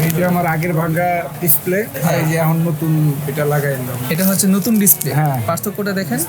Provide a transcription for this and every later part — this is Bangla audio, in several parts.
এটা আমার আগের ভাঙা ডিসপ্লে, আর এই যে এখন নতুন এটা লাগাইলাম। এটা হচ্ছে নতুন ডিসপ্লে। হ্যাঁ। পার্থক্যটা দেখেন,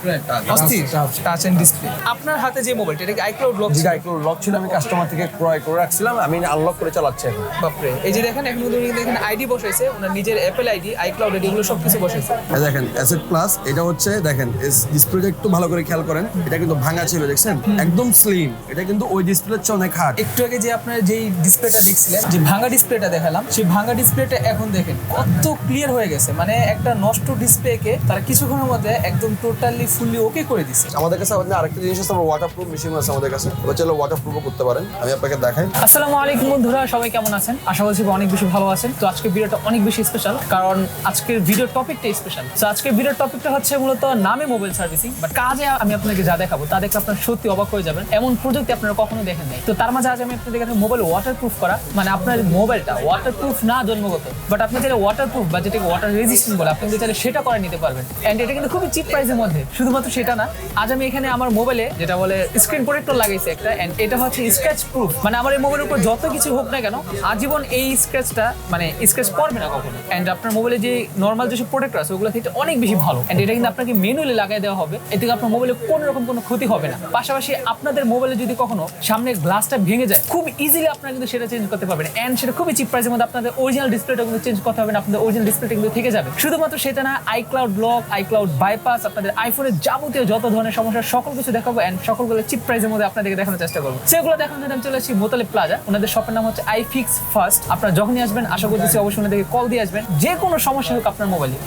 অস্থির টাচ এন্ড ডিসপ্লে। আপনার হাতে যে মোবাইলটা, এটা কি আইক্লাউড লক ছিল? আইক্লাউড লক ছিল, আমি কাস্টমার থেকে ক্রয় করে রাখছিলাম, আমি আনলক করে চালাচ্ছি এখন। বাপরে, এই যে দেখেন এখন কিন্তু দেখেন আইডি বসাইছে, ওনার নিজের অ্যাপল আইডি, আইক্লাউড আইডি, এগুলো সবকিছু বসাইছে। এই দেখেন অ্যাসেট প্লাস, এটা হচ্ছে দেখেন ডিসপ্লেটা একটু ভালো করে খেয়াল করেন, এটা কিন্তু ভাঙা ছিল দেখছেন, একদম স্লিম। এটা কিন্তু ওই ডিসপ্লের চেয়ে অনেক হার্ড। একটু আগে যে আপনার যেই ডিসপ্লেটা দেখছিলেন, যে ভাঙা ডিসপ্লেটা দেখালাম, সেই ভাঙা ডিসপ্লেটা এখন দেখেন কত ক্লিয়ার হয়ে গেছে। মানে একটা নষ্ট ডিসপ্লেকে তারা কিছুক্ষণের মধ্যে একদম টোটালি ফুললি ওকে করে দিচ্ছে। আমাদের কাছে আরেকটা জিনিস আছে, আমরা ওয়াটারপ্রুফ মেশিন আছে আমাদের কাছে, ওটা চলো ওয়াটারপ্রুফও করতে পারেন। আমি আপনাকে দেখাই। আসসালামু আলাইকুম বন্ধুরা, সবাই কেমন আছেন? আশা করছি অনেক বেশি ভালো আছেন। তো আজকের ভিডিওটা অনেক বেশি স্পেশাল, কারণ আজকের ভিডিওর টপিকটাই স্পেশাল। তো আজকের ভিডিওর টপিকটা হচ্ছে মূলত নামে মোবাইল সার্ভিসিং, বাট কাজে আমি আপনাকে যা দেখাবো তা দেখে আপনারা সত্যি অবাক হয়ে যাবেন। এমন প্রযুক্তি আপনারা কখনো দেখেন নাই। তো তার মাঝে আজ আমি আপনাদের কাছে মোবাইল ওয়াটারপ্রুফ করা, মানে আপনার মোবাইলটা ওয়াটারপ্রুফ না জন্মগত, বাট আপনি চাইলে ওয়াটারপ্রুফ বা যেটাকে ওয়াটার রেজিস্ট্যান্ট বলে, আপনি চাইলে সেটা করে নিতে পারবেন। এন্ড এটা কিন্তু খুবই চিপ প্রাইসের মধ্যে। শুধুমাত্র সেটা না, আজ আমি এখানে আমার মোবাইলে যেটা বলে স্ক্রিন প্রোটেক্টর লাগাইছি একটা, এন্ড এটা হচ্ছে স্ক্র্যাচ প্রুফ। মানে আমার এই মোবাইলের উপর যত কিছু হোক না কেন, আজীবন এই স্ক্র্যাচটা মানে স্ক্র্যাচ পড়বে না কখনো। এন্ড আপনার মোবাইলে যে নর্মাল যেসব প্রোটেক্টর আছে ওগুলো থেকে অনেক বেশি ভালো। এন্ড এটা কিন্তু আপনাকে ম্যানুয়ালি লাগাই দেওয়া হবে, এতে থেকে আপনার মোবাইলে কোনো রকম কোনো ক্ষতি হবে না। পাশাপাশি আপনাদের মোবাইলে যদি কখনো সামনের গ্লাসটা ভেঙে যায়, খুব ইজিলি আপনারা কিন্তু সেটা চেঞ্জ করতে পারবেন। এন্ড সেটা খুবই চিপ প্রাইসের মধ্যে আপনাদের অরিজিনাল ডিসপ্লেটা কিন্তু চেঞ্জ করতে হবে না, আপনাদের অরিজিনাল ডিসপ্লেটা কিন্তু থেকে যাবে। শুধুমাত্র সেটা না, আইক্লাউড লক, আইক্লাউড বাইপাস, আপনাদের আইফোনের যাবতীয় যত ধরনের সমস্যা সকল কিছু দেখাবো, এন্ড সকলগুলো চিপ প্রাইসের মধ্যে আপনাদেরকে দেখানোর চেষ্টা করবো। সেগুলো দেখানোর জন্য আমি চলে আসছি মোতালিব প্লাজা। ওনাদের শপের নাম হচ্ছে IFixFast। আপনারা যখনই আসবেন আশা করতেছি অবশ্যই ওনাদেরকে কল দিয়ে আসবেন। যে কোনো সমস্যা হোক আপনার মোবাইলে,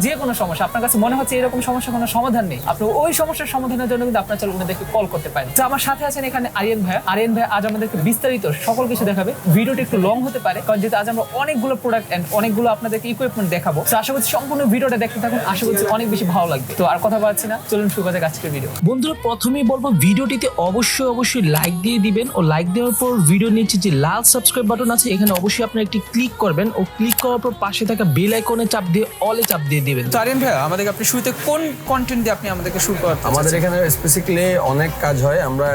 যে কোনো সমস্যা আপনার কাছে মনে হচ্ছে এরকম সমস্যা কোনো সমাধান নেই, আপনি ওই সমস্যার সমাধানের জন্য কিন্তু আপনার চাইলে ওনাদেরকে কল করতে পারেন। তো আমার সাথে আছেন এখানে আরিয়ান ভাই। আরিয়ান ভাই আজ আমাদেরকে বিস্তারিত সকল কিছু দেখাবে। ভিডিওটি একটু লং হতে পারে, কারণ যেহেতু আজ আমরা অনেকগুলো প্রোডাক্ট এন্ড অনেকগুলো আপনাদেরকে ইকুইপমেন্ট দেখাবো। তো আশা করছি সম্পূর্ণ ভিডিওটা দেখতে থাকুন, আশা করছি অনেক বেশি ভালো লাগবে। তো আর কথা বলছি না, চলুন শুরু করা যাক আজকের ভিডিও। বন্ধুরা, প্রথমেই বলবো ভিডিওটিতে অবশ্যই লাইক দিয়ে দিবেন, ও লাইক দেওয়ার পর ভিডিও নিচে যে লাল সাবস্ক্রাইব বাটন আছে এখানে অবশ্যই আপনারা একটি ক্লিক করবেন, ও ক্লিক করার পর পাশে থাকা বেল আইকনে চাপ দিয়ে অলে চাপ দিয়ে দিবেন। তো আরিয়ান ভাই, আমাদেরকে আপনি শুরুতে কোন কন্টেন্ট দিয়ে আপনি আমাদেরকে শুরু করতে? আমাদের এখানে স্পেসিফিকলি অনেক কাজ হয়, আমরা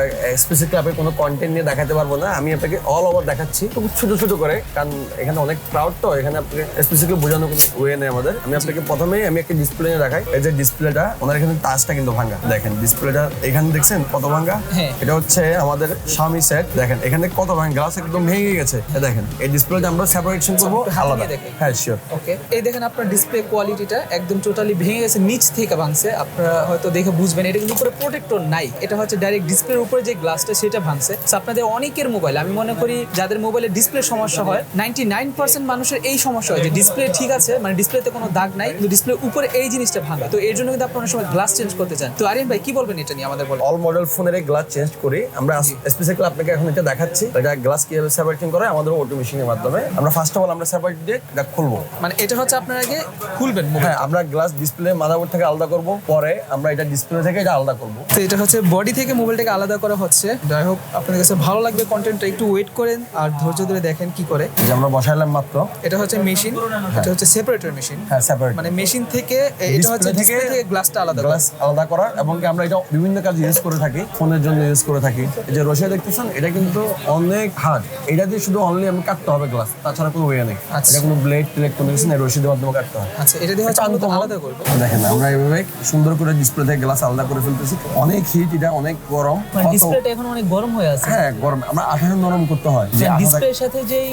স্পেসিফিকলি আপনাকে কোনো কন্টেন্ট নিয়ে দেখাতে পারবো না। আমি আপনাকে অল ওভার দেখাচ্ছি খুব ছোট ছোট করে, কারণ এখানে অনেক ক্রাউড, তো এখানে আপনাকে স্পেসিফিকলি বোঝানোর কোনো ওয়ে নেই আমাদের। আমি আপনাকে প্রথমেই একটা ডিসপ্লে নিয়ে দেখাই। এই যে ডিসপ্লেটা, ওনার এখানে টাচটা কিন্তু ভাঙা, দেখেন ডিসপ্লেটা এখানে দেখছেন কত ভাঙা। এটা হচ্ছে আমাদের Xiaomi সেট, দেখেন এখানে কত ভাঙা, গ্লাস একদম ভেঙে গেছে। দেখেন এই ডিসপ্লেটা আমরা সেপারেশন করবো আলাদা। হ্যাঁ শিওর। ওকে, এই দেখেন আপনার ডিসপ্লে কোয়ালিটিটা একদম টোটালি ভেঙে গেছে, নিচ থেকে ভাঙছে। আপনারা হয়তো দেখে বুঝবেন এটা কিন্তু উপরে প্রোটেক্টর নাই, এটা হচ্ছে ডাইরেক্ট ডিসপ্লের উপরে যে গ্লাসটা সেটা ভাঙছে। আপনাদের অনেকের মোবাইল, আমি মনে করি যাদের মোবাইলে ডিসপ্লে সমস্যা হয়, 99% মানুষের এই সমস্যা হয় যে ডিসপ্লে ঠিক আছে, মানে ডিসপ্লেতে কোনো দাগ নাই, কিন্তু ডিসপ্লের উপরে এই জিনিসটা ভাঙে। তো এর জন্য কিন্তু আপনারা সময় গ্লাস চেঞ্জ করতে চান। তো আরিয়ান ভাই কি বলবেন এটা নিয়ে? আমাদের বলেন। অল মডেল ফোনের গ্লাস চেঞ্জ করি আমরা, স্পেসিফিকলি আপনাকে এখন এটা দেখাচ্ছি। এটা গ্লাস কিভাবে সেপারেটিং করে আমাদের অটো মেশিনের মাধ্যমে। আমরা ফার্স্ট অফ অল আমরা সেপারেট দিয়ে এটা খুলবো, মানে এটা হচ্ছে আপনার আগে খুলবেন মোবাইল। হ্যাঁ, আমরা গ্লাস ডিসপ্লে মাদারবোর্ড থেকে আলাদা করব, পরে আমরা এটা ডিসপ্লে থেকে এটা আলাদা করব। তো এটা হচ্ছে বডি থেকে মোবাইলটাকে আলাদা করা হচ্ছে। যাই হোক, আপনাদের কাছে ভালো লাগবে কন্টেন্টটা, একটু ওয়েট করেন আর ধৈর্য ধরে দেখেন কি করে। যে আমরা বসাইলাম মাত্র, এটা হচ্ছে মেশিন, এটা হচ্ছে সেপারেটর মেশিন। হ্যাঁ সেপারেট, মানে মেশিন থেকে এটা হচ্ছে ডিসপ্লে থেকে গ্লাসটা আলাদা করা। গ্লাস আলাদা করা, এবং আমরা এটা বিভিন্ন কাজে ইউজ করে থাকি, ফোনের জন্য ইউজ করে থাকি। এই যে রশিয়া দেখতেছেন, এটা কিন্তু অনেক হার্ড, এটা দিয়ে শুধু অনলি আমি কাটতে হবে গ্লাস, তাছাড়া কোনো ওয়ে নেই। এটা কোনো ব্লেড টেলেড কোনো কিছু নেই, রশিদের মাধ্যমে কাটতে হয়। আচ্ছা, এটা দিয়ে হচ্ছে আমরা আলাদা করব। দেখেন আমরা এইভাবে সুন্দর করে ডিসপ্লে থেকে গ্লাস আলাদা করে ফেলতেছি। অনেক হিট, এটা অনেক গরম, মানে ডিসপ্লেটা এখন অনেক গরম হয়ে আছে। হ্যাঁ গরম, আমরা আঠাটা নরম করতে হয়। যে ডিসপ্লের সাথে যেই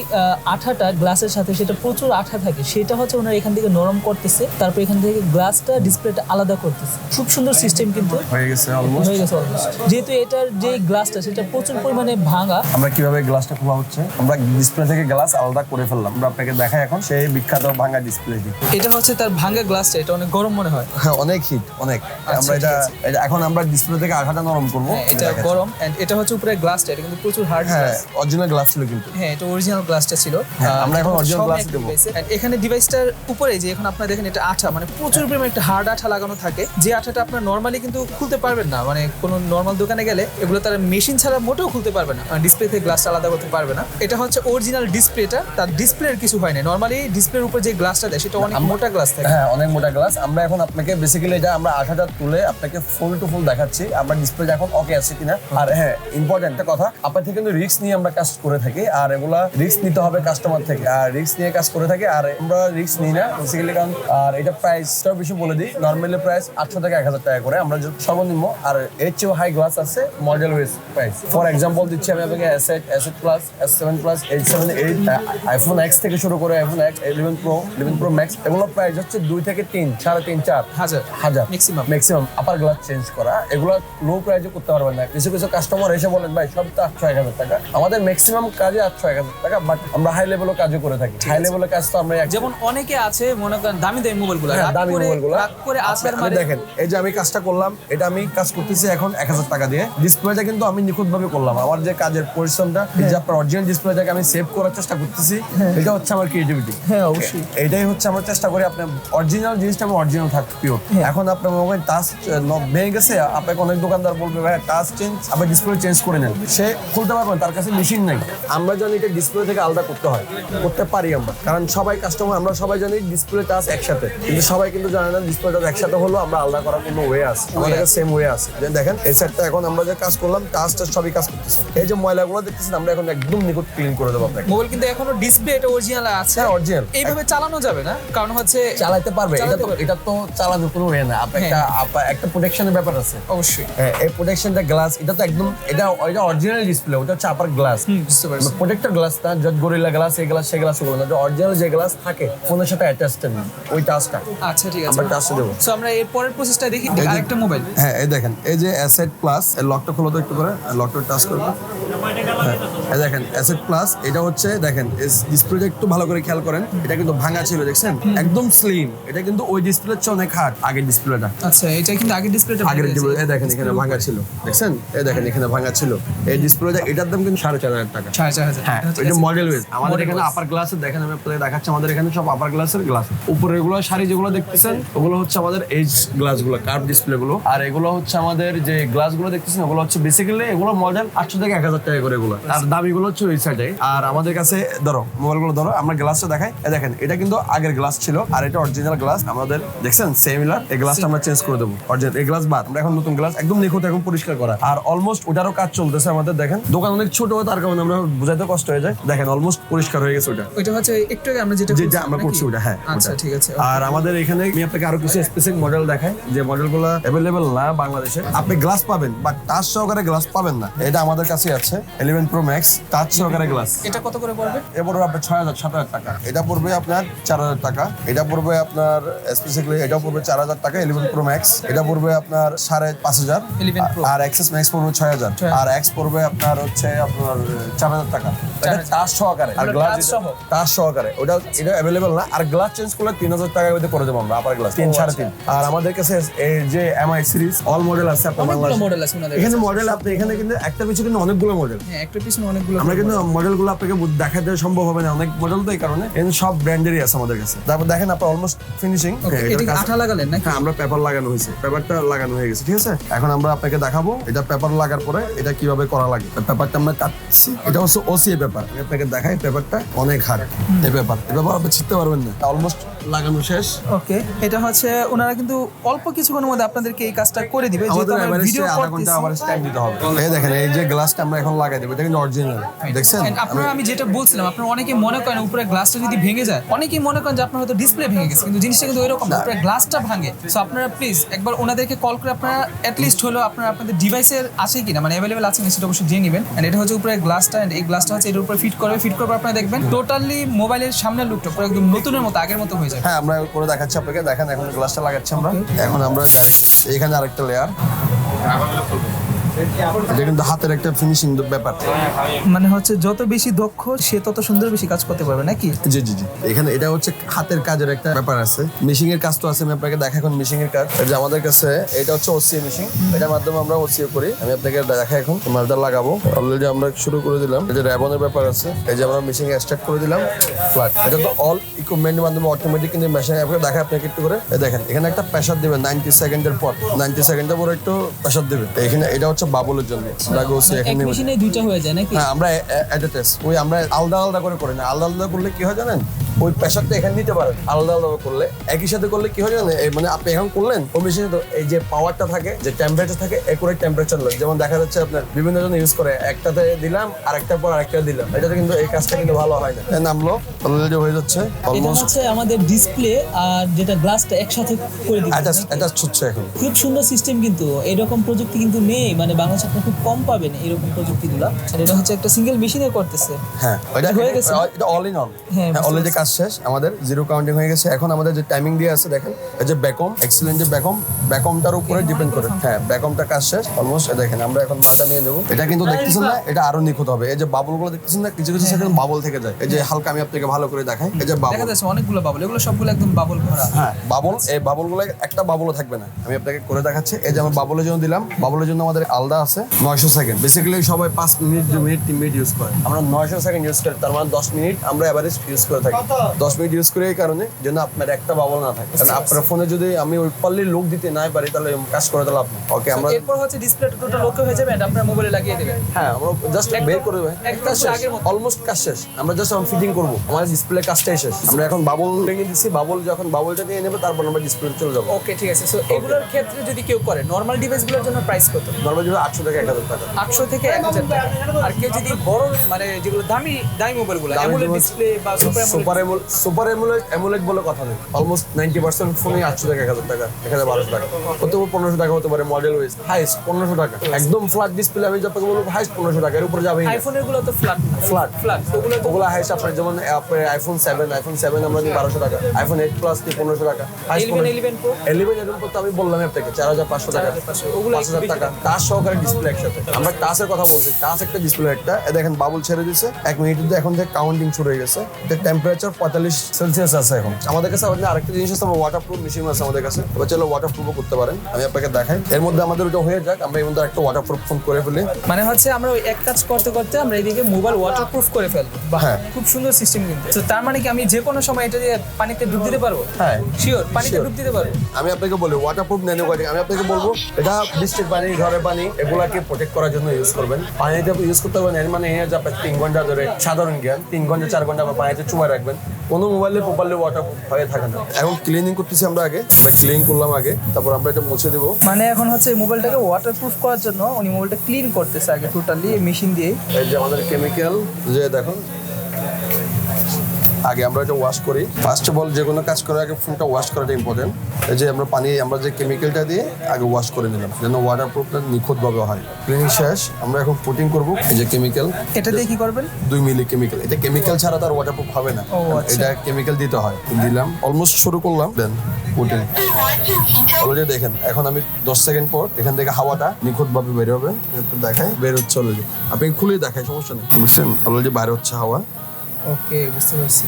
আঠাটা গ্লাসের সাথে, সেটা প্রচুর আঠা থাকে, সেটা হচ্ছে ওনারা এখান থেকে নরম করতেছে, তারপর এখান থেকে গ্লাসটা ডিসপ্লেটা আলাদা করতেছে। খুব সুন্দর সিস্টেম কিন্তু হয়ে গেছে অলমোস্ট। যেহেতু এটার যে গ্লাসটা সেটা প্রচুর পরিমাণে ভাঙা। আমরা কিভাবে গ্লাসটা খোলা হচ্ছে, আমরা ডিসপ্লে থেকে গ্লাস আলাদা করে ফেললাম। আমরা আপনাকে দেখাই এখন সেই বিখ্যাত ভাঙা ডিসপ্লেটি। এটা হচ্ছে তার ভাঙা গ্লাসটা, এটা অনেক গরম মনে হয়। হ্যাঁ অনেক হিট, অনেক। আমরা এটা এখন আমরা ডিসপ্লে থেকে আঠাটা নরম করব। এটা গরম, এন্ড এটা হচ্ছে উপরে গ্লাসটা, এটা কিন্তু প্রচুর হার্ড গ্লাস। হ্যাঁ অরিজিনাল গ্লাস ছিল কিন্তু। হ্যাঁ, এটা অরিজিনাল গ্লাসটা ছিল। আমরা এখন অরিজিনাল গ্লাস দেব। এখানে ডিভাইসটার উপরে যে এখন আপনারা দেখেন এটা আঠা, মানে প্রচুর পরিমাণে একটা হার্ড আঠা লাগানো থাকে, যে আঠাটা আপনার নরমালি কিন্তু খুলতে পারবেন না। মানে কোনো নরমাল দোকানে গেলে এগুলো তারা মেশিন ছাড়া মোটেও খুলতে পারবে না, ডিসপ্লে থেকে গ্লাসটা আলাদা করতে পারবে না। এটা হচ্ছে অরিজিনাল ডিসপ্লেটা, তার ডিসপ্লের কিছু হয় না। নরমালি ডিসপ্লের উপর যে গ্লাসটা দেয় সেটা অনেক মোটা গ্লাস থাকে। হ্যাঁ অনেক মোটা গ্লাস। আমরা এখন আপনাকে বেসিক্যালি এটা আমরা আঠাটা তুলে আপনাকে ফুল টু ফুল দেখাচ্ছি আমরা ডিসপ্লেটা এখন ওকে আছে কিনা। আর হ্যাঁ ইম্পর্টেন্ট একটা কথা, আপনার থেকে কিন্তু রিস্ক নিয়ে আমরা কাজ করে থাকি, আর এগুলা রিস্ক নিতে হবে হবে কাস্টমার থেকে, আর রিস্ক নিয়ে কাজ করে থাকি। আর আমরা রিস্ক নিই না বেসিক্যালি, কারণ আর এটা প্রাইসটাও বেশি বলে দিই। নর্মালি প্রাইস 800 থেকে 1000 টাকা করে আমরা সর্বনিম্ন, আর এর চেয়েও হাই গ্লাস আছে model wise price. For example দিচ্ছি আমি আপনাকে S eight plus, S7 plus, H7, 8, iPhone X থেকে শুরু করে আইফোন X, 11 Pro Max, এগুলো প্রাইস হচ্ছে 2 থেকে 3, 3.5, 4 হাজার ম্যাক্সিমাম আপার গ্লাস চেঞ্জ করা। এগুলো লো প্রাইসে করতে পারবেন না। কিছু কিছু কাস্টমার এসে বলেন ভাই সব তো 800-1000 টাকা, আমাদের ম্যাক্সিমাম কাজে 800-1000 টাকা, বাট আমরা হাই লেভেলের কাজও করে থাকি। হাই লেভেলের কাজ তো আমরা যেমন অনেকে আছে মনে করেন দামি মোবাইলগুলো দামি মোবাইলগুলো করে আসবেন মানে দেখেন, এই যে আমি কাজটা করলাম, এটা আমি কাজ করতেছি এখন 1000 টাকা দিয়ে। ডিসপ্লেটা কিন্তু আমি নিখুঁত ভাবে করলাম। আমার যে কাজের পরিশ্রমটা, যে আপনার অরিজিনাল ডিসপ্লেটাকে আমি সেভ করার চেষ্টা করতেছি, এটা হচ্ছে আমার ক্রিয়েটিভিটি। হ্যাঁ অবশ্যই, এটাই হচ্ছে আমার চেষ্টা করি আপনার অরিজিনাল জিনিসটা আমি অরিজিনাল থাক পিওর। এখন আপনার মোবাইল টাচ ভেঙে গেছে, আপনাকে অনেক দোকানদার বলবে ভাই টাচ চেঞ্জ, আপনার ডিসপ্লে চেঞ্জ করে নেন, সে খুলতে পারবেন, তার কাছে মেশিন নাই। আমরা জানি এটা ডিসপ্লে থেকে আলাদা করতে হয়, করতে পারি আমরা, কারণ সবাই কাস্টমার, আমরা সবাই জানি ডিসপ্লে টাচ একসাথে, কিন্তু সবাই কিন্তু জানে না ডিসপ্লে টাচ একসাথে হলো আমরা আলাদা করার কোনো ওয়ে আছে, আমাদের কাছে সেম ওয়ে আছে। দেখেন এই সেটটা এখন আমরা যে কাজ করলাম, টাচটা সবই কাজ করতেছে। এই যে ময়লাগুলো দেখতেছেন আমরা এখন একদম নিখুঁত ক্লিন করে দেবো আপনাকে। মোবাইল কিন্তু এখনো ডিসপ্লে এটা অরিজিনাল আছে, অরিজিনাল এইভাবে চালানো যাবে না, কারণ হচ্ছে চালাতে পারবে, এটা তো চালানোর কোনো ওয়ে না। একটা প্রোটেকশনের ব্যাপার আছে অবশ্যই। হ্যাঁ, এই প্রোটেকশনটা গ্লাস, এটা তো একদম এটা অরিজিনাল ডিসপ্লে, ওটা হচ্ছে আপার গ্লাস, বুঝতে পারছি। প্রোটেক্টর গ্লাস না, যত গরিলা গ্লাস, এই গ্লাস সেই গ্লাস ওগুলো না, অরিজিনাল যে গ্লাস থাকে ফোনের সাথে অ্যাটাচড নেই, ওই টাচটা। আচ্ছা ঠিক আছে, আমরা টাচটা দেবো। সো আমরা এর পরের প্রসেসটা দেখি। আরেকটা মোবাইল, হ্যাঁ এই দেখেন, এই যে অ্যাসেট প্লাস, এর লকটা খোলো তো একটু করে, লকটা টাচ করবে। হ্যাঁ এই দেখেন অ্যাসেট প্লাস, এটা হচ্ছে দেখেন ডিসপ্লেটা একটু ভালো করে খেয়াল করেন, এটা কিন্তু ভাঙা ছিল দেখছেন, একদম স্লিম। এটা কিন্তু ওই ডিসপ্লের চেয়ে অনেক হার্ড আগের ডিসপ্লেটা। আচ্ছা এটা কিন্তু আগের ডিসপ্লেটা এই দেখেন এখানে ভাঙা ছিল দেখছেন, এই দেখেন এখানে ভাঙা ছিল। এই ডিসপ্লেটা এটার দাম কিন্তু 4500 টাকা। 4500। হ্যাঁ এটা মডেল ওয়েজ। আমাদের এখানে আপার গ্লাসের দেখেন, আমি আপনাদের দেখাচ্ছি, আমাদের এখানে সব আপার গ্লাসের গ্লাস। উপরে এগুলো শাড়ি যেগুলো দেখতেছেন ওগুলো হচ্ছে আমাদের এজ গ্লাসগুলো, কার্ভ ডিসপ্লে গুলো। আর এগুলো হচ্ছে আমাদের যে গ্লাসগুলো দেখতেছেন ওগুলো হচ্ছে বেসিক্যালি এগুলো মডেল 800 থেকে 1000 টাকা করে এগুলো, আর দামিগুলো হচ্ছে ওই সাইডে। আর আমাদের কাছে ধরো মোবাইলগুলো ধরো, আমরা গ্লাসটা দেখাই, দেখেন এটা কিন্তু আগের গ্লাস ছিল, আর এটা অরিজিনাল গ্লাস আমাদের দেখছেন সিমিলার। এই গ্লাসটা আমরা চেঞ্জ করে দেবো, অরিজিনাল এই গ্লাস বাদ, আমরা এখন নতুন গ্লাস একদম নিখুঁত এখন পরিষ্কার করা। আর অলমোস্ট ওটারও কাজ চলতেছে আমাদের। দেখেন দোকান অনেক ছোট, তার কারণে আমরা বুঝাইতে কষ্ট হয়ে যায়। দেখেন অলমোস্ট পরিষ্কার হয়ে গেছে ওটা হচ্ছে একটু আগে আমরা যেটা আমরা করছি ওটা। হ্যাঁ আচ্ছা ঠিক আছে। আর আমাদের এখানে আমি আপনাকে আরো কিছু স্পেসিফিক মডেল দেখাই, যে মডেলগুলো অ্যাভেলেবেল না বাংলাদেশে। আপনি গ্লাস পাবেন বাট টাচ সহকারে গ্লাস পাবেন না, এটা আমাদের কাছে আছে 11 Pro Max টাচ সহকারে গ্লাস। এটা কত করে পড়বে? এটা পড়বে আপনার 6000-7000 টাকা। এটা পড়বে আপনার 4000 টাকা। এটা পড়বে আপনার স্পেসিফিকলি এটা পড়বে 4000 টাকা 11 Pro Max। এটা পড়বে আপনার 5500। 11 Pro আর XS Max পড়বে 6000। আর X পড়বে আপনার হচ্ছে আপনার 4000 টাকা। এটা টাচ সহকারে আর গ্লাস টাচ সহকারে, ওটা এটা अवेलेबल না। আর গ্লাস চেঞ্জ করলে 3000 টাকার মধ্যে করে দেব আমরা, আপার গ্লাস 3-3.5। আর আমাদের কাছে এই যে MI সিরিজ অল মডেল আছে আপনার বাংলাদেশে। মডেল আছে আমাদের এখানে মডেল আপনি এখানে কিন্তু একটা পিছু কিন্তু অনেকগুলো মডেল। হ্যাঁ একটা পিছনে অনেকগুলো আমরা কিন্তু মডেলগুলো আপনাকে দেখাতে সম্ভব হবে না, অনেক মডেল তো, এই কারণে এখানে সব ব্র্যান্ডেরই আছে আমাদের কাছে। তারপর দেখেন আপনার অলমোস্ট ফিনিশিং। এটা কি আঠা লাগালেন নাকি? হ্যাঁ আমরা পেপার লাগানো হয়েছে, পেপারটা লাগানো হয়ে গেছে, ঠিক আছে। এখন আমরা আপনাকে দেখাবো এটা পেপার লাগার পরে এটা কিভাবে করা লাগে। পেপারটা আমরা কাটছি, এটা হচ্ছে ওসিএ পেপার। আমি আপনাকে দেখাই, পেপারটা অনেক হার্ড। এই পেপার আপনি ছিটতে পারবেন না, অলমোস্ট লাগানো শেষ। ওকে, এটা হচ্ছে ওনারা কিন্তু অল্প কিছুক্ষণের মধ্যে আপনাদেরকে এই কাজটা করে দিবে, যেহেতু আমরা ভিডিও আধা ঘন্টা আবার টাইম দিতে হবে। এই দেখেন এই যে গ্লাসটা আমরা এখন লাগাই দেব, এটা কিন্তু অরিজিনাল দেখছেন। আপনারা আমি যেটা বলছিলাম, আপনারা অনেকে মনে করেন উপরে গ্লাসটা যদি ভেঙে যায়, অনেকেই মনে করেন যে আপনার হয়তো ডিসপ্লে ভেঙে গেছে, কিন্তু জিনিসটা কিন্তু এরকম না, উপরে গ্লাসটা ভাঙে। সো আপনারা প্লিজ একবার ওনাদেরকে কল করে আপনারা অ্যাটলিস্ট হলো আপনাদের ডিভাইসের আছে কিনা, মানে অ্যাভেলেবল আছে কিনা সেটা অবশ্যই জেনে নেবেন। এন্ড এটা হচ্ছে উপরে গ্লাসটা, এন্ড এই গ্লাসটা হচ্ছে এর উপরে ফিট করবে, ফিট করবে আপনারা দেখবেন টোটালি মোবাইলের সামনের লুকটা পুরো একদম নতুনের মতো, আগের মতো হয়ে যাবে। হ্যাঁ আমরা করে দেখাচ্ছি আপনাকে। দেখেন এখন গ্লাসটা লাগাচ্ছি আমরা। এখন আমরা এখানে আরেকটা লেয়ার, এটা কিন্তু হাতের একটা ফিনিশিং ব্যাপার, মানে হচ্ছে যত বেশি দক্ষ সে তত সুন্দর বেশি কাজ করতে পারবে নাকি? জি জি জি। এখানে এটা হচ্ছে হাতের কাজের একটা ব্যাপার আছে, মেশিং এর কাজ তো আছে। আমি আপনাকে দেখা এখন মেশিং এর কাজ, যে আমাদের কাছে এটা হচ্ছে ওসিএ মেশিং, এটার মাধ্যমে আমরা ওসিএ করি। আমি আপনাকে দেখা এখন মালটা লাগাবো। অলরেডি আমরা শুরু করে দিলাম। এই যে র্যাবনের ব্যাপার আছে, এই যে আমরা মেশিং স্টার্ট করে দিলাম ফ্ল্যাট। এটা তো অল ইকুইপমেন্টের মাধ্যমে অটোমেটিক কিন্তু মেশিন আপনাকে দেখা, আপনাকে একটু করে দেখেন এখানে একটা প্রেসার দিবেন 90 সেকেন্ডের পর, 90 সেকেন্ডের পর একটু প্রেসার দিবেন। এখানে এটা হচ্ছে বাবলের জন্য মেশিনে দুইটা হয়ে যায় নাকি? হ্যাঁ আমরা আমরা আলাদা আলাদা করে করি না। আলাদা আলাদা করলে কি হয় জানেন, ওই প্রেশারটা এখানে নিতে পারেন আলাদা আলাদা করলে। একই সাথে করলে কি হয় জানেন, মানে আপনি এখন করলেন ওই মেশিনে তো এই যে পাওয়ারটা থাকে, যে টেম্পারেচার থাকে, একুরেট টেম্পারেচার লাগে। যেমন দেখা যাচ্ছে আপনার বিভিন্ন জন ইউজ করে, একটাতে দিলাম আরেকটার পর আরেকটা দিলাম, এটাতে কিন্তু এই কাজটা কিন্তু ভালো হয় না। নামলো অলরেডি হয়ে যাচ্ছে এটা অলমোস্ট হচ্ছে আমাদের ডিসপ্লে আর যেটা গ্লাসটা একসাথে করে দিচ্ছে। অ্যাটাচ হচ্ছে এখন। খুব সুন্দর সিস্টেম, কিন্তু এরকম প্রযুক্তি কিন্তু নেই, মানে বাংলাদেশে আপনি খুব কম পাবেন এরকম প্রযুক্তিগুলো। আর এটা হচ্ছে একটা সিঙ্গেল মেশিনে করতেছে। হ্যাঁ এটা হয়ে গেছে, এটা অল ইন অল। হ্যাঁ, হ্যাঁ অলরেডি কাজ শেষ, আমাদের জিরো কাউন্টিং হয়ে গেছে। এখন আমাদের যে টাইমিং দিয়ে আছে দেখেন, এই যে ব্যাকম এক্সিলেন্ট যে ব্যাকমটার উপরে ডিপেন্ড করে। হ্যাঁ ব্যাকমটা কাজ শেষ অলমোস্ট। দেখেন আমরা এখন মালটা নিয়ে নেবো। এটা কিন্তু দেখতেছেন না, এটা আরো নিখুঁত হবে। এই যে বাবলগুলো দেখতেছেন না, কিছু কিছু সেকেন্ড বাবল থেকে যায়। এই যে হালকা আমি আপনাকে ভালো করে দেখাই, এই যে বাবল দেখা যাচ্ছে অনেকগুলো বাবল, এগুলো সবগুলো একদম বাবল ভরা। হ্যাঁ বাবল, এই বাবলগুলো একটা বাবলও থাকবে না। আমি আপনাকে করে দেখাচ্ছি। এই যে আমি বাবলের জন্য দিলাম, বাবলের জন্য আমাদের আলাদা আছে 900 সেকেন্ড। বেসিক্যালি সবাই 5 মিনিট 2 মিনিট 3 মিনিট ইউজ করে, আমরা 900 সেকেন্ড ইউজ করি। তার মানে 10 মিনিট আমরা এভারেজ ইউজ করে থাকি। 10 মিনিট ইউজ করে এই কারণে যেন আপনার একটা বাবল না থাকে। কারণ আপনার ফোনে যদি আমি ওই পারলি লোক দিতে নাই পারি, তাহলে কাজ করে দিলাম আপনি। ওকে আমরা এরপর হচ্ছে ডিসপ্লেটা টোটাল ওকে হয়ে যাবে, এটা আপনার মোবাইলে লাগিয়ে দেবেন। হ্যাঁ আমরা জাস্ট বের করে দেবো, কাজ শেষ, অলমোস্ট কাজ শেষ। আমরা জাস্ট ফিটিং করবো, আমাদের ডিসপ্লে কাজটাই শেষ। আমরা এখন বাবল ভেঙে দিচ্ছি, বাবল যখন বাবলটা নিয়ে নেবে তারপর আমরা ডিসপ্লে চলে যাবো। ওকে ঠিক আছে। সো এগুলোর ক্ষেত্রে যদি কেউ করে নরমাল ডিভাইসগুলোর জন্য প্রাইস কত? নরমাল যদি 800 থেকে 1000 টাকা। 800 থেকে 1000 টাকা। আর কেউ যদি বড় মানে যেগুলো দামি মোবাইলগুলো অ্যামোলেড ডিসপ্লে বা সুপার অ্যামোলেড বলে কথা নেই। অলমোস্ট 90% ফোনে 800 থেকে 1000 টাকা, 1200 টাকা, হতে পারে 1500 টাকা হতে পারে। মডেল ওয়াইজ হাইস্ট 1500 টাকা। একদম ফ্ল্যাট ডিসপ্লে আমি আপনাকে বলবো হাইস্ট 1500 টাকা, এর উপরে যাবেই না। আইফোনের গুলো তো ফ্ল্যাট ওগুলো হাইস্ট আপনার যেমন আইফোন 7 আমরা দিই 1200 টাকা, আইফোন 8 প্লাস দিই 1500 টাকা, 11 Pro 11 Pro তো আমি বললাম আপনাকে 4500 টাকা, 5000 টাকা টাচ সহকারে ডিসপ্লে একসাথে। আমরা টাচের কথা বলছি, টাচ একটা ডিসপ্লে একটা। দেখেন বাবল ছেড়ে দিছে 1 মিনিটে, এখন থেকে কাউন্টিং শুরু হয়ে গেছে। টেম্পারেচার 45 সেলসিয়াস আছে এখন আমাদের কাছে। আরেকটা জিনিস আছে, ওয়াটারপ্রুফ মেশিন আছে আমাদের কাছে, এবার চলো ওয়াটারপ্রুফও করতে পারেন। আমি আপনাকে দেখাই, এর মধ্যে আমাদের ওটা হয়ে যাক, আমরা এর মধ্যে একটা ওয়াটারপ্রুফ ফোন করে ফেলি। মানে হচ্ছে আমরা ওই এক কাজ করতে করতে আমরা এইদিকে মোবাইল ওয়াটারপ্রুফ করে ফেলবো। হ্যাঁ খুব সুন্দর সিস্টেম কিন্তু। তো তার মানে কি আমি যে কোনো সময় এটা দিয়ে পানিতে ডুব দিতে পারবো? হ্যাঁ শিওর পানিতে ডুব দিতে পারবো। আমি আপনাকে বলি ওয়াটারপ্রুফ ন্যানো কোয়ালিটি, আমি আপনাকে বলবো এটা বৃষ্টির পানি, ঘরের পানি, এগুলাকে প্রোটেক্ট করার জন্য ইউজ করবেন। পানিতে ইউজ করতে পারবেন, এর মানে যে আপনার 3 ঘন্টা ধরে সাধারণ জ্ঞান 3 ঘন্টা 4 ঘন্টা আপনার পানিতে চুবাই রাখবেন, কোনো মোবাইলে প্রপারলি ওয়াটারপ্রুফ হয়ে থাকে না। এখন ক্লিনিং করতেছি আমরা ক্লিন করলাম আগে, তারপর আমরা এটা মুছে দেবো। মানে এখন হচ্ছে মোবাইলটাকে ওয়াটারপ্রুফ করার জন্য উনি মোবাইলটা ক্লিন করতেছে আগে টোটালি মেশিন দিয়ে। এই যে আমাদের কেমিক্যাল, যে দেখুন আগে আমরা এটা ওয়াশ করি। ফার্স্ট অফ অল যে কোনো কাজ করার আগে ফোনটা ওয়াশ করাটা ইম্পর্টেন্ট। এই যে আমরা যে কেমিক্যালটা দিয়ে আগে ওয়াশ করে নিলাম, যেন ওয়াটারপ্রুফটা নিখুঁতভাবে হয়। ক্লিনিং শেষ, আমরা এখন পুটিং করব। এই যে কেমিক্যাল, এটা দিয়ে কি করবেন? 2 মিলি কেমিক্যাল। এটা কেমিক্যাল ছাড়া তার ওয়াটারপ্রুফ হবে না, এটা কেমিক্যাল দিতে হয়। দিলাম, অলমোস্ট শুরু করলাম, দেন পুটিং অলরেডি দেখেন। এখন আমি 10 সেকেন্ড পর এখান থেকে হাওয়াটা নিখুঁতভাবে বের হবে, দেখাই বের হচ্ছে অলরেডি। আপনি খুলে দেখাই, সমস্যা নেই, বুঝছেন? অলরেডি বাইরে হচ্ছে হাওয়া। ওকে বুঝতে পারছি।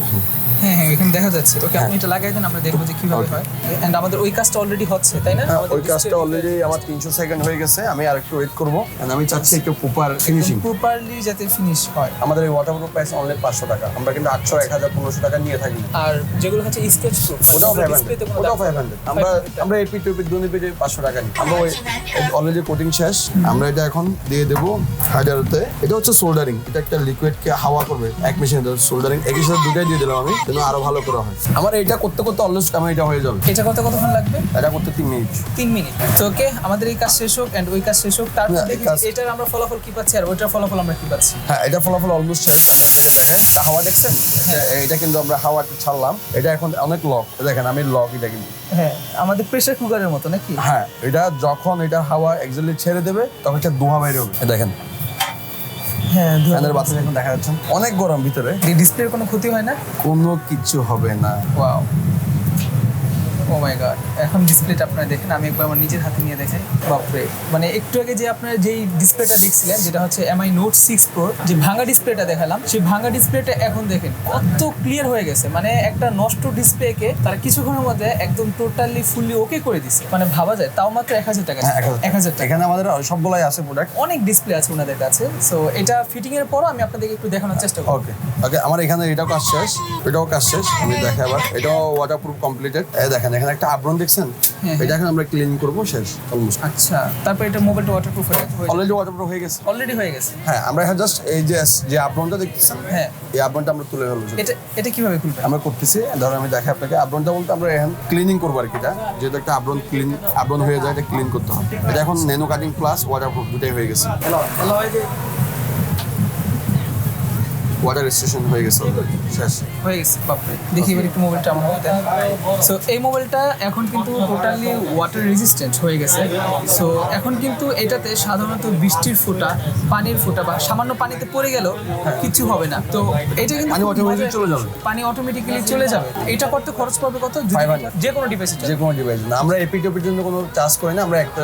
হ্যাঁ এখানে দেখা যাচ্ছে। ওকে আপনি এটা লাগাই দেন, আমরা দেখবো যে কিভাবে হয়। এন্ড আমাদের ওই কাজটা অলরেডি হচ্ছে, তাই না? ওই কাজটা অলরেডি আমার 300 সেকেন্ড হয়ে গেছে। আমি আরেকটু ওয়েট করবো, এন্ড আমি চাচ্ছি একটু প্রপার ফিনিশিং, প্রপারলি যাতে ফিনিশ হয়। আমাদের এই ওয়াটারপ্রুফ প্রাইস অনলি 500 টাকা। আমরা কিন্তু 800, 1000, 1500 টাকা নিয়ে থাকি। আর যেগুলো হচ্ছে স্কেচ প্রুফ, ওটাও 500। আমরা এপি টু এপি দুই পেজে 500 টাকা নিই। আমরা ওই অলরেডি কোটিং শেষ, আমরা এটা এখন দিয়ে দেবো হাজারতে। এটা হচ্ছে সোল্ডারিং, এটা একটা লিকুইডকে হাওয়া করবে এক মেশিনে সোল্ডারিং। একই সাথে দুটাই দিয়ে দিলাম আমি, যেন আরো ভালো করা হয়। আমার এটা করতে করতে অলমোস্ট আমার এটা হয়ে যাবে। এটা কতক্ষণ লাগবে? এটা করতে 3 মিনিট। 3 মিনিট। তো ওকে আমাদের এই কাজ শেষ হোক এন্ড ওই কাজ শেষ হোক, তারপর দেখি এটার আমরা ফলাফল কি পাচ্ছি আর ওইটার ফলাফল আমরা কি পাচ্ছি। হ্যাঁ এটা ফলাফল অলমোস্ট শেষ। আমি আপনাকে দেখাই, হাওয়া দেখছেন? এটা কিন্তু আমরা হাওয়াটা ছাড়লাম, এটা এখন অনেক লক। দেখেন আমি লক, এটা কিন্তু হ্যাঁ আমাদের প্রেসার কুকারের মতো নাকি? হ্যাঁ এটা যখন এটা হাওয়া এক্স্যাক্টলি ছেড়ে দেবে তখন এটা ধোঁয়া বের হবে। দেখেন হ্যাঁ ফ্যানের বাতাস এখন দেখা যাচ্ছে, অনেক গরম ভিতরে। এই ডিসপ্লের কোনো ক্ষতি হয় না? কোনো কিছু হবে না। ওয়াও, ও মাই গড। এখন ডিসপ্লেটা আপনারা দেখেন, আমি একবার আমার নিজের হাতে নিয়ে দেখাই। বাপরে, মানে একটু আগে যে আপনার যেই ডিসপ্লেটা দেখছিলেন, যেটা হচ্ছে MI Note 6 Pro, যে ভাঙা ডিসপ্লেটা দেখালাম, সেই ভাঙা ডিসপ্লেটা এখন দেখেন কত ক্লিয়ার হয়ে গেছে। মানে একটা নষ্ট ডিসপ্লেকে তারা কিছুক্ষণের মধ্যে একদম টোটালি ফুললি ওকে করে দিছে। মানে ভাবা যায়, তাও মাত্র 1000 টাকা। 1000 টাকা। এখানে আমাদের সবগুলাই আছে প্রোডাক্ট, অনেক ডিসপ্লে আছে ওনাদের কাছে। সো এটা ফিটিং এর পরও আমি আপনাদেরকে একটু দেখানোর চেষ্টা করব। ওকে আমার এখানে এটাও কাজ শেষ, এটাও কাজ শেষ। আমি দেখাই আবার, এটাও ওয়াটারপ্রুফ কমপ্লিটেড। এই দেখেন এখানে দেখেন একটা আবরণ দেখছেন, এটা এখন আমরা ক্লিন করবো, শেষ অলমোস্ট। আচ্ছা, তারপর এটা মোবাইলটা ওয়াটারপ্রুফ অলরেডি ওয়াটারপ্রুফ হয়ে গেছে। অলরেডি হয়ে গেছে। হ্যাঁ, আমরা এখন জাস্ট এই যে আবরণটা দেখতেছেন, হ্যাঁ, এই আবরণটা আমরা তুলে ফেলবো। এটা কিভাবে খুলবে? আমরা করতেছি, ধরো আমি দেখাই আপনাকে। আবরণটা বলতে আমরা এখন ক্লিনিং করবো আর কি, এটা যেহেতু একটা আবরণ হয়ে যায়, এটা ক্লিন করতে হবে। এটা এখন ন্যানো কাটিং প্লাস ওয়াটারপ্রুফ দুটাই হয়ে গেছে। ওয়াটার রেজিস্ট্রেশন হয়ে গেছে অলরেডি, শেষ হয়ে গেছে। বাপরে, দেখি এবার একটু মোবাইলটা আমার হাতে। সো এই মোবাইলটা এখন কিন্তু টোটালি ওয়াটার রেজিস্ট্যান্ট হয়ে গেছে। সো এখন কিন্তু এটাতে সাধারণত বৃষ্টির ফোঁটা, পানির ফোঁটা বা সামান্য পানিতে পড়ে গেল কিছু হবে না। তো এটা কিন্তু পানি অটোমেটিক চলে যাবে, পানি অটোমেটিক্যালি চলে যাবে। এটা করতে খরচ পড়বে কত? 500 যে কোনো ডিভাইসে, যে কোনো ডিভাইস না। আমরা এপির জন্য কোনো চার্জ করি না। আমরা একটা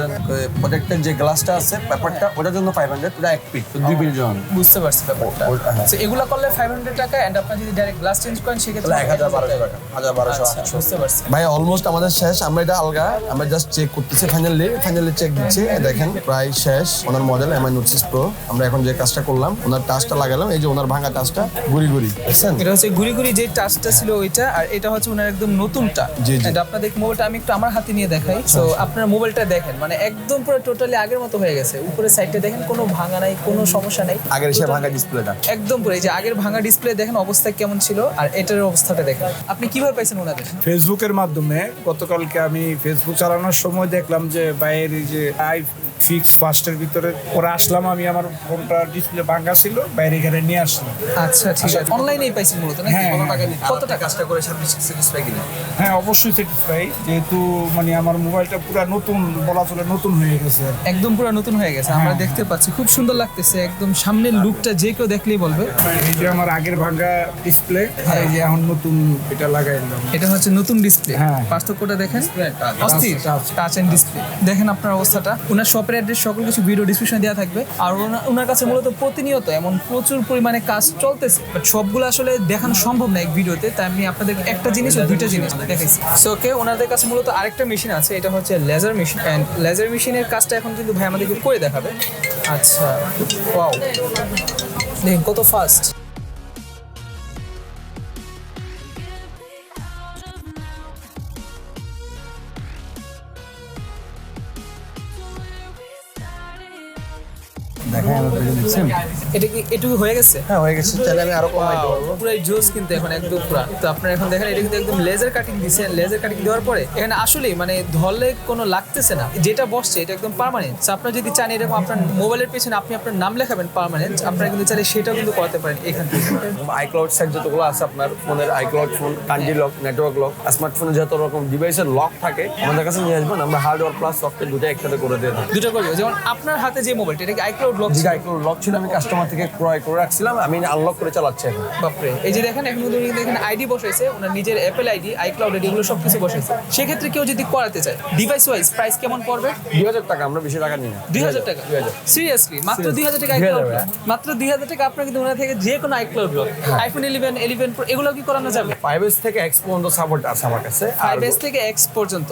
প্রোডাক্টের যে গ্লাসটা আছে পেপারটা, ওটার জন্য 500, ওটা এক পিট, 2 পিটের জন্য। বুঝতে পারছি ব্যাপারটা। সো এগুলা করলে 500 টাকা, এন্ড আপনি যদি ডাইরেক্ট গ্লাস চেঞ্জ করেন সেক্ষেত্রে 1000-1200 টাকা, 1000-1200। বুঝতে পারছি ভাই অলমোস্ট আমাদের শেষ। আমরা এটা আলগা, আমরা জাস্ট চেক করতেছি, ফাইনালি চেক দিচ্ছি। দেখেন প্রায় শেষ। ওনার মডেল MI Note 6 Pro। আমরা এখন যে কাজটা করলাম, ওনার টাচটা লাগালাম, এই যে ওনার ভাঙা টাচটা গুড়ি দেখছেন, এটা হচ্ছে গুড়ি যে টাচটা ছিল ওইটা, আর এটা হচ্ছে ওনার একদম নতুনটা। জি। এন্ড আপনাদের মোবাইলটা আমি একটু আমার হাতে নিয়ে দেখাই। সো আপনার মোবাইলটা দেখেন, মানে একদম পুরো টোটালি আগের মতো হয়ে গেছে। উপরে সাইডটা দেখেন, কোনো ভাঙা নাই, কোনো সমস্যা নাই। আগের সে ভাঙা ডিসপ্লেটা একদম পুরো, এই যে আগের ভাঙা ডিসপ্লে দেখেন অবস্থা কেমন ছিল, আর এটার অবস্থাটা দেখেন। আপনি কিভাবে পাইছেন ওনাদের? ফেসবুকের মাধ্যমে। গতকালকে আমি ফেসবুক চালানোর সময় দেখলাম যে বাইরের এই যে IFixFast'ের ভিতরে ওরা আসলাম, আমি আমার ফোনটা ডিসপ্লে ভাঙা ছিল, বাইরে এখানে নিয়ে আসলাম। আচ্ছা, ঠিক আছে। অনলাইনেই পাইছেন মূলত নাকি? হ্যাঁ, কত টাকা কাজটা করে স্যাটিসফাই কিনা? হ্যাঁ, অবশ্যই স্যাটিসফাই, যেহেতু মানে আমার মোবাইলটা পুরো নতুন, বলা চলে নতুন হয়ে গেছে। একদম পুরো নতুন হয়ে গেছে, আমরা দেখতে পাচ্ছি। খুব সুন্দর লাগতেছে, একদম সামনের লুকটা যে কেউ দেখলেই বলবে। এই যে আমার আগের ভাঙা ডিসপ্লে, আর এই যে এখন নতুন এটা লাগাইলাম। এটা হচ্ছে নতুন ডিসপ্লে। হ্যাঁ। পার্থক্যটা দেখেন, অস্থির টাচ এন্ড ডিসপ্লে। দেখেন আপনার অবস্থাটা। ওনার শপের অ্যাড্রেস সকল কিছু ভিডিও ডিসক্রিপশনে দেওয়া থাকবে। আর ওনার কাছে মূলত প্রতিনিয়ত এমন প্রচুর পরিমাণে কাজ চলতেছে, বাট সবগুলো আসলে দেখানো সম্ভব না এক ভিডিওতে। তাই আমি আপনাদের একটা জিনিস ও দুইটা জিনিস দেখাইছি। সো ওকে, ওনাদের কাছে মূলত আরেকটা মেশিন আছে, এটা হচ্ছে লেজার মেশিন। অ্যান্ড লেজার মেশিনের কাজটা এখন কিন্তু ভাই আমাদেরকে করে দেখাবে। আচ্ছা, ওয়াও, দেখেন কত ফাস্ট। দেখেন দেখছেন, এটা কি এটুকু হয়ে গেছে? হ্যাঁ হয়ে গেছে। তাহলে আমি আরো কমাইতে পারবো। পুরো জোস কিন্তু এখন একদম পুরা। তো আপনারা এখন দেখেন, এটা কিন্তু একদম লেজার কাটিং দিছে। লেজার কাটিং দেওয়ার পরে এখানে আসলেই মানে ধরলে কোনো লাগতেছে না, যেটা বসছে এটা একদম পার্মানেন্ট। আপনারা যদি চান এরকম আপনার মোবাইলের পেছনে আপনি আপনার নাম লেখাবেন পার্মানেন্ট, আপনারা কিন্তু চাইলে সেটাও কিন্তু করাতে পারেন এখান থেকে। iCloud সেট যতগুলো আছে আপনার ফোনের, iCloud phone, country lock, network lock, স্মার্টফোনে যত রকম ডিভাইসের লক থাকে আমাদের কাছে নিয়ে আসবেন। আমরা হার্ডওয়্যার প্লাস সফটওয়্যার দুটো একসাথে করে দিয়ে থাকি। দুটো করবো, যেমন আপনার হাতে যে মোবাইলটা, এটা কি iCloud লক? যে iCloud লক ছিল, আমি কাস্টমার থেকে ক্রয় করে রাখছিলাম, আমি আনলক করে চালাচ্ছি এখন। বাপরে, এই যে দেখেন এখন কিন্তু এখানে আইডি বসাইছে, ওনার নিজের অ্যাপেল আইডি, iCloud আইডি, এগুলো সবকিছু বসাইছে। সেক্ষেত্রে কেউ যদি করাতে চায়, ডিভাইস ওয়াইজ প্রাইস কেমন পড়বে? 2000 টাকা, আমরা বেশি টাকা নিই না। 2000 টাকা? 2000 সিরিয়াসলি? মাত্র 2000 টাকা iCloud লক? মাত্র 2000 টাকা আপনার কিন্তু ওনার থেকে যে কোনো iCloud লক, iPhone 11, 11 Pro এগুলো কি করানো যাবে? 5S থেকে X পর্যন্ত সাপোর্ট আছে আমার কাছে। 5S থেকে X পর্যন্ত?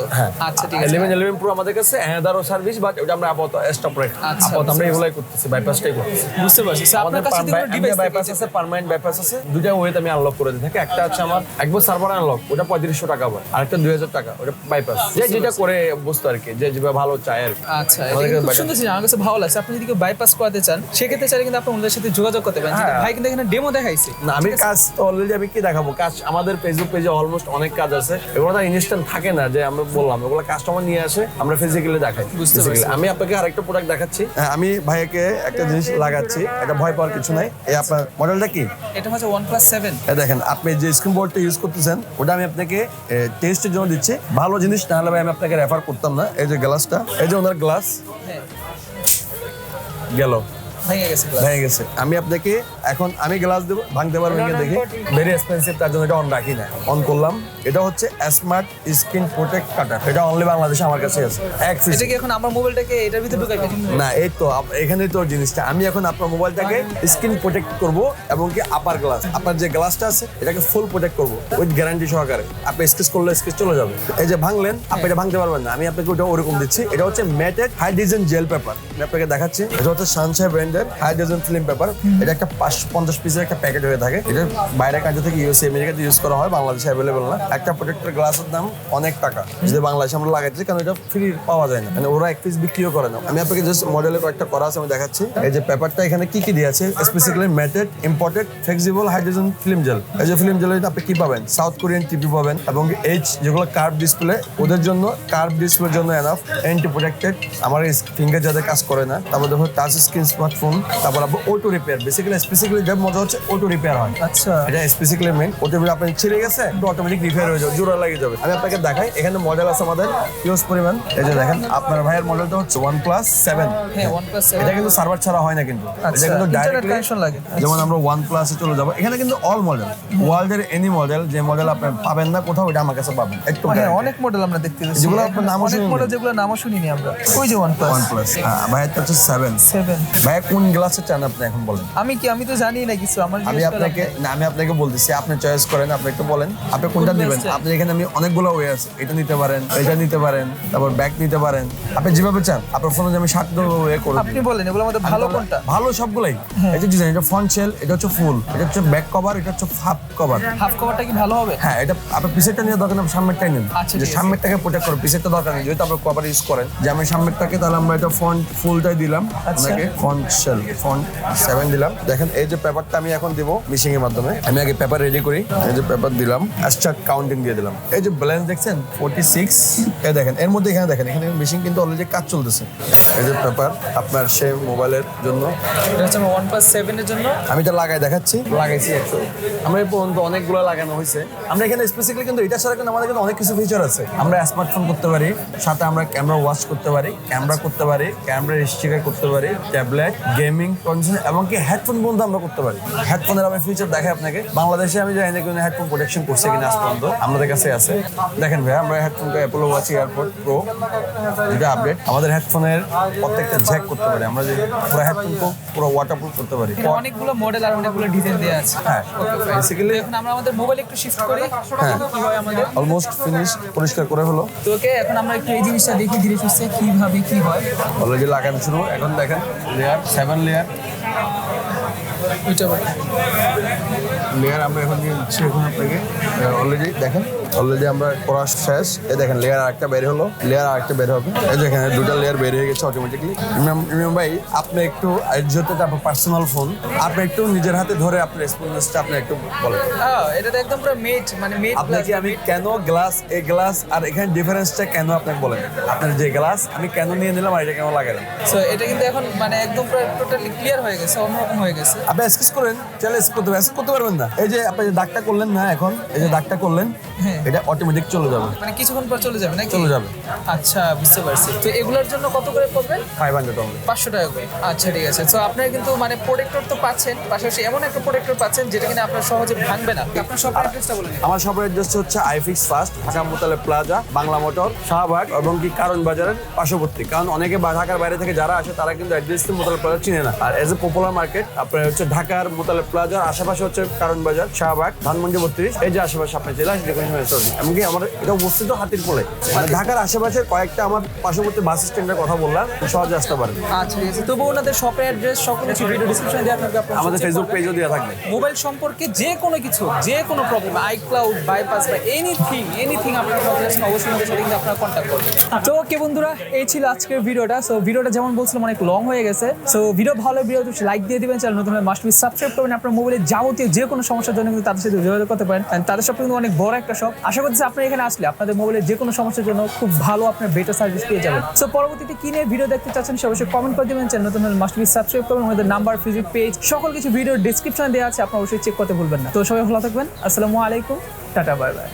আচ্ছা, ঠিক আছে। 11 Pro আমাদের কাছে এনাদারও সার্ভিস, বাট ওটা আমরা আপাতত স্টপ রাখি। আচ্ছা, আপাতত আমরা এগুলাই করতেছি, বাইপাসটাই করতেছি। বুঝতে পারছি। আপনার কাছে যদি কোনো ডিভাইস বাইপাস আছে, পার্মানেন্ট বাইপাস আছে, দুইটা ওয়েতে আমি আনলক করে দিই থাকি। একটা হচ্ছে আমার একবার সার্ভার আনলক, ওটা 3500 টাকা হয়, আর একটা 2000 টাকা, ওটা বাইপাস। যেটা করে বুঝতে আর কি, যে যেভাবে ভালো চায় আর কি। আচ্ছা, এটা কিন্তু খুব সুন্দর ছিল, আমার কাছে ভালো লাগছে। আপনি যদি কেউ বাইপাস করাতে চান সেক্ষেত্রে চাইলে কিন্তু আপনি ওনাদের সাথে যোগাযোগ করতে পারেন। ভাই কিন্তু এখানে ডেমো দেখাইছে না, আমি কাজ তো অলরেডি আমি কি দেখাবো, কাজ আমাদের ফেসবুক পেজে অলমোস্ট অনেক কাজ আছে। এগুলো তো ইনস্ট্যান্ট থাকে না, যে আমরা বললাম ওগুলো কাস্টমার নিয়ে আসে, আমরা ফিজিক্যালি দেখাই। বুঝতে পারছি। আমি আপনাকে আরেকটা প্রোডাক্ট দেখাচ্ছি। আমি ভাইয়াকে একটা জিনিস লাগাচ্ছি, এটা ভয় পাওয়ার কিছু নাই। এই আপনার মডেলটা কি? এটা হচ্ছে OnePlus 7। দেখেন, আপনি যে স্ক্রিন বোর্ডটা ইউজ করতেছেন, ওটা আমি আপনাকে টেস্টের জন্য দিচ্ছি। ভালো জিনিস না হলে ভাই আমি আপনাকে রেফার করতাম না। এই যে গ্লাসটা, এই যে ওনার গ্লাস হ্যাঁ, গেল, ভেঙে গেছে glass। ভেঙে গেছে। আমি আপনাকে এখন আমি গ্লাস দেবো, ভাঙতে পারবেন কিনা দেখি। ভেরি এক্সপেন্সিভ, তার জন্য এটা অন রাখি না। অন করলাম, এটা হচ্ছে স্মার্ট স্ক্রিন প্রোটেক্ট কাটার। এটা অনলি বাংলাদেশে আমার কাছে আছে। এটা কি এখন আমার মোবাইলটাকে এটার ভিতরে ঢুকাই দিবেন? না, এই তো এখানেই তো জিনিসটা। আমি এখন আপনার মোবাইলটাকে স্ক্রিন প্রোটেক্ট করব, এবং কি আপার গ্লাস, আপনার যে গ্লাসটা আছে এটাকে ফুল প্রোটেক্ট করব উইথ গ্যারান্টি সহকারে। আপনি স্কেচ করলে স্কেচ চলে যাবে। এই যে ভাঙলেন, আপনি এটা ভাঙতে পারবেন না। আমি আপনাকে ওটা ওরকম দিচ্ছি। এটা হচ্ছে ম্যাটেড হাই ডিজাইন জেল পেপার। আমি আপনাকে দেখাচ্ছি। এটা হচ্ছে সানশাইন ব্র্যান্ডের ব্র্যান্ডের হাইড্রোজেন ফিল্ম পেপার। এটা একটা 550 পিসের একটা প্যাকেট হয়ে থাকে। এটা বাইরের কান্ট্রি থেকে ইউএসএ আমেরিকাতে ইউজ করা হয়, বাংলাদেশে অ্যাভেলেবল না। একটা প্রোটেক্টর গ্লাসের দাম অনেক টাকা, যদি বাংলাদেশে আমরা লাগাইছি, কারণ এটা ফ্রি পাওয়া যায় না, মানে ওরা এক পিস বিক্রিও করে না। আমি আপনাকে জাস্ট মডেলের কয়েকটা করা আছে, আমি দেখাচ্ছি। এই যে পেপারটা এখানে কি কি দিয়েছে, specifically matted imported flexible hydrogen film gel. এই যে ফিল্ম জেল আপনি কি পাবেন, সাউথ কোরিয়ান টিভি পাবেন, এবং এইচ যেগুলো কার্ভ ডিসপ্লে, ওদের জন্য কার্ভ ডিসপ্লের জন্য এনাফ অ্যান্টি প্রোটেক্টেড। আমার ফিঙ্গার যাদের কাজ করে না, তারপর দেখো টাচ স্ক্রিন স্মার্টফোন, তারপর আপনার অটো রিপেয়ার। বেসিক্যালি স্পেসিক্যালি যে মজা হচ্ছে অটো রিপেয়ার হয়। আচ্ছা, এটা স্পেসিক্যালি মেন অটো রিপেয়ার, আপনি ছিঁড়ে গেছে অটোমেটিক রিপেয়ার হয়ে যাবে, জোড়া লাগিয়ে যাবে। আমি আপনাকে দেখাই, এখানে মডেল আছে আমাদের ইউজ পরিমাণ। এই যে দেখেন, আপনার ভাইয়ের মডেলটা হচ্ছে OnePlus 7। হ্যাঁ, OnePlus 7। এটা কিন্তু সার্ভার ছাড়া হয় না, কিন্তু আচ্ছা, এটা কিন্তু ইন্টারনেট ডাইরেক্টলি কানেকশন লাগে। যেমন আমরা OnePlus এ চলে যাব, এখানে কিন্তু অল মডেল, ওয়ার্ল্ডের এনি মডেল, যে মডেল আপনি পাবেন না কোথাও, এটা আমার কাছে পাবেন। একটু হ্যাঁ, অনেক মডেল আমরা দেখতে পাচ্ছি, যেগুলো আপনার নামও অনেক শুনিনি। মডেল যেগুলো নামও শুনিনি আমরা। ওই যে OnePlus হ্যাঁ, ভাইয়ের হচ্ছে 7। ভাইয়া কোন গ্লাসে চান আপনি এখন বলেন? আমি তো জানি না কিছু, আমার আমি আপনাকে বলতেছি, আপনি চয়েস করেন, আপনি একটু বলেন আপনি কোনটা নেবেন। আপনি এখানে আমি অনেকগুলো ওয়ে আছে, এটা নিতে পারেন, এটা নিতে পারেন, তারপর ব্যাক নিতে পারেন, আপনি যেভাবে চান। আপনার ফোনে আমি 60 ওয়ে করে আপনি বলেন এগুলোর মধ্যে ভালো কোনটা? ভালো সবগুলাই। এই যে ডিজাইন, এটা ফ্রন্ট শেল, এটা হচ্ছে ফুল, এটা হচ্ছে ব্যাক কভার, এটা হচ্ছে হাফ কভার। হাফ কভারটা কি ভালো হবে? হ্যাঁ, এটা আপনার পিছেরটা নিয়ে দরকার নেই, সামনেরটাই নেন। আচ্ছা, যে সামনেরটাকে প্রোটেক্ট করো, পিছেরটা দরকার নেই। যেহেতু আপনার কভার ইউজ করেন, যে আমি সামনেরটাকে, তাহলে আমরা এটা ফ্রন্ট ফুলটাই দিলাম আপনাকে, ফ্রন্ট শেল ফ্রন্ট 7 দিলাম। দেখেন, এই যে পেপারটা আমি এখন দিব মিশিং এর মাধ্যমে। আমি আগে পেপার রেডি করি। এই যে পেপার দিলাম, স্টার্ট কাউন্টিং দিয়ে দিলাম। এই যে ব্যালেন্স দেখছেন 46। এই দেখেন, এর মধ্যে এখানে দেখেন, এখানে মেশিন কিন্তু অলরেডি কাজ চলতেছে। এই যে পেপার আপনার সে মোবাইলের জন্য, এটা হচ্ছে OnePlus 7 এর জন্য। আমি এটা লাগাই দেখাচ্ছি, লাগাইছি একটু। আমরা এই পর্যন্ত অনেকগুলো লাগানো হয়েছে। আমরা এখানে স্পেসিক্যালি কিন্তু এটা ছাড়া কিন্তু আমাদের কিন্তু অনেক কিছু ফিচার আছে। আমরা স্মার্টফোন করতে পারি, সাথে আমরা ক্যামেরা ওয়াচ করতে পারি, ক্যামেরা করতে পারি, ক্যামেরা স্টিকার করতে পারি, ট্যাবলেট, গেমিং কনসোল, এমনকি হেডফোন পর্যন্ত আমরা করতে পারি। হেডফোনের আমি ফিচার দেখাই আপনাকে। বাংলাদেশে আমি জানি না কোনো হেডফোন প্রোটেকশন করছে কিনা আজ পর্যন্ত, আমাদের কাছে আছে। দেখেন ভাই, আমরা হেডফোনটা অ্যাপল ওয়াচ এয়ারপড প্রো, যেটা আপডেট, আমাদের হেডফোনের প্রত্যেকটা জ্যাক করতে পারি। আমরা যে পুরো হেডফোনকে পুরো ওয়াটারপ্রুফ করতে পারি। অনেকগুলো মডেল আর অনেকগুলো ডিজাইন দেওয়া আছে। হ্যাঁ, বেসিক্যালি এখন আমরা আমাদের মোবাইল একটু শিফট করি, হ্যাঁ, কি হয় আমাদের। অলমোস্ট ফিনিশ, পরিষ্কার করে হলো। তো ওকে, এখন আমরা একটু এই জিনিসটা দেখি ধীরে সুস্থে কিভাবে কি হয়। অলরেডি লাগানো শুরু। এখন দেখেন লেয়ার 7 লেয়ার আমরা এখন নিয়ে নিচ্ছি। এখন আপনাকে অলরেডি দেখেন, অলরেডি আমরা করা শেষ। এই দেখেন, লেয়ার আরেকটা বের হলো, লেয়ার আরেকটা বের হবে। এই দেখেন, দুটো লেয়ার বের হয়ে গেছে অটোমেটিকলি। ইমরান ভাই, আপনি একটু যেহেতু আপনার পার্সোনাল ফোন, আপনি একটু নিজের হাতে ধরে আপনার এক্সপিরিয়েন্সটা আপনি একটু বলেন। এটা তো একদম পুরো মেট, মানে মেট। আপনাকে আমি কেন গ্লাস, এই গ্লাস আর এখানে ডিফারেন্সটা কেন আপনাকে বলেন। আপনার যে গ্লাস আমি কেন নিয়ে নিলাম আর এটা কেন লাগালাম। সো এটা কিন্তু এখন মানে একদম পুরো টোটালি ক্লিয়ার হয়ে গেছে, অন্যরকম হয়ে গেছে। আপনি এক্সকিউজ করেন, চাইলে করতে পারবেন না। এই যে আপনি যে দাগটা করলেন না, এখন এই যে দাগটা করলেন, এটা অটোমেটিক চলে যাবে, মানে কিছুক্ষণ পর চলে যাবে নাকি? চলে যাবে। আচ্ছা, বুঝতে পারছি। তো এগুলোর জন্য কত করে পড়বেন? 500 only। 500 টাকা করে। আচ্ছা, ঠিক আছে। তো আপনারা কিন্তু মানে প্রোটেক্টর তো পাচ্ছেন, পাশাপাশি এমন একটা প্রোটেক্টর পাচ্ছেন যেটা কিনা আপনার সহজে ভাঙবে না। আপনার শপের অ্যাড্রেসটা বলে দিন। আমার শপের অ্যাড্রেস হচ্ছে IFixFast, Dhaka Motaleb plaza, Bangla motor, Shahbag এবং কি কারণ বাজারের পার্শ্ববর্তী। কারণ অনেকে ঢাকার বাইরে থেকে যারা আসে তারা কিন্তু অ্যাড্রেস মোতালেব প্লাজা চিনে না। আর এজ এ পপুলার মার্কেট আপনার হচ্ছে ঢাকার মোতালেব প্লাজার আশেপাশে হচ্ছে কারণ বাজার, শাহবাগ, ধানমন্ডি 32, এই যে আশেপাশে আপনি জেলা এমনকি আমাদের এটা অবস্থিত হাতিরপুলে। মানে ঢাকার আশেপাশে কয়েকটা আমার পার্শ্ববর্তী বাস স্ট্যান্ডের কথা বললাম, সহজে আসতে পারেন। আচ্ছা, ঠিক আছে। তবু ওনাদের শপের অ্যাড্রেস সকল কিছু ভিডিও ডেসক্রিপশনে দেওয়া থাকবে। আমাদের ফেসবুক পেজও দেওয়া থাকবে। মোবাইল সম্পর্কে যে কোনো কিছু, যে কোনো প্রবলেম, আইক্লাউড, বাইপাস বা এনিথিং আপনার প্রবলেম, অবশ্যই আমাদের সাথে কিন্তু আপনারা কন্ট্যাক্ট করবেন। তো ওকে বন্ধুরা, এই ছিল আজকের ভিডিওটা। সো ভিডিওটা যেমন বলছিলাম অনেক লং হয়ে গেছে। সো ভিডিও ভালো, ভিডিও লাইক দিয়ে দিবেন, চ্যানেল নতুন হলে মাস্ট বি সাবস্ক্রাইব করবেন। আপনার মোবাইলে যাবতীয় যে কোনো সমস্যার জন্য কিন্তু তাদের সাথে যোগাযোগ করতে পারেন। তাদের শপ কিন্তু অনেক বড় একটা শপ। আশা করছি আপনি এখানে আসলে আপনাদের মোবাইলের যে কোনো সমস্যার জন্য খুব ভালো আপনার বেটার সার্ভিস পেয়ে যাবেন। সো পরবর্তীতে কি নিয়ে ভিডিও দেখতে চাচ্ছেন সে অবশ্যই কমেন্ট করে দিবেন। চ্যানেল নতুন হলে মাস্ট বি সাবস্ক্রাইব করবেন। আমাদের নাম্বার, ফেসবুক পেজ, সকল কিছু ভিডিও ডেসক্রিপশনে দেওয়া আছে, আপনারা অবশ্যই চেক করতে ভুলবেন না। তো সবাই ভালো থাকবেন। আসসালামু আলাইকুম, টাটা, বাই বাই।